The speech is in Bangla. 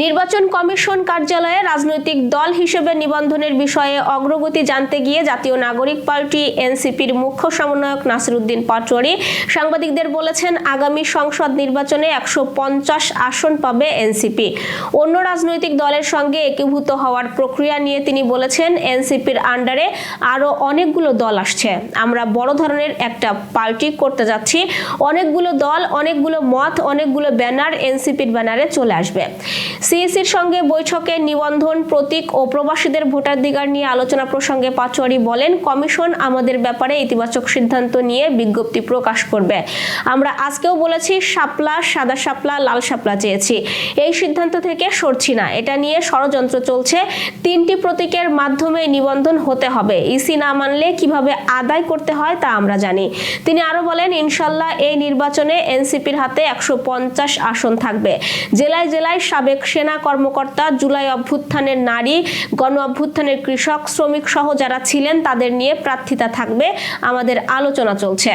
নির্বাচন কমিশন কার্যালয়ে রাজনৈতিক দল হিসেবে নিবন্ধনের বিষয়ে অগ্রগতি জানতে গিয়ে জাতীয় নাগরিক পার্টি এনসিপির মুখ্য সমন্বয়ক নাসিরউদ্দিন পাটোয়ারী সাংবাদিকদের বলেছেন, আগামী সংসদ নির্বাচনে 150 আসন পাবে এনসিপি। অন্য রাজনৈতিক দলের সঙ্গে একীভূত হওয়ার প্রক্রিয়া নিয়ে তিনি বলেছেন, এনসিপির আন্ডারে আরো অনেকগুলো দল আসছে। আমরা বড় ধরনের একটা পার্টি করতে যাচ্ছি। অনেকগুলো দল, অনেকগুলো মত, অনেকগুলো ব্যানার এনসিপির ব্যানারে চলে আসবে। সিইসির সঙ্গে বৈঠকে নিবন্ধন, প্রতীক ও প্রবাসীদের ভোটাধিকার নিয়ে আলোচনা প্রসঙ্গে পাটোয়ারী বলেন, কমিশন আমাদের ব্যাপারে ইতিবাচক সিদ্ধান্ত নিয়ে বিজ্ঞপ্তি প্রকাশ করবে। আমরা আজকেও বলেছি, শাপলা, সাদা শাপলা, লাল শাপলা চেয়েছি। এই সিদ্ধান্ত থেকে সরছি না। এটা নিয়ে ষড়যন্ত্র চলছে। 3টি প্রতীকের মাধ্যমে নিবন্ধন হতে হবে। ইসি না মানলে কিভাবে আদায় করতে হয় তা আমরা জানি। তিনি আরো বলেন, ইনশাল্লাহ এই নির্বাচনে এনসিপির হাতে 150 আসন থাকবে। জেলায় জেলায় সাবেক সেনা কর্মকর্তা, জুলাই অভ্যুত্থানের নারী, গণ অভ্যুত্থানের কৃষক, শ্রমিক সহ যারা ছিলেন তাদের নিয়ে প্রার্থিতা থাকবে। আমাদের আলোচনা চলছে।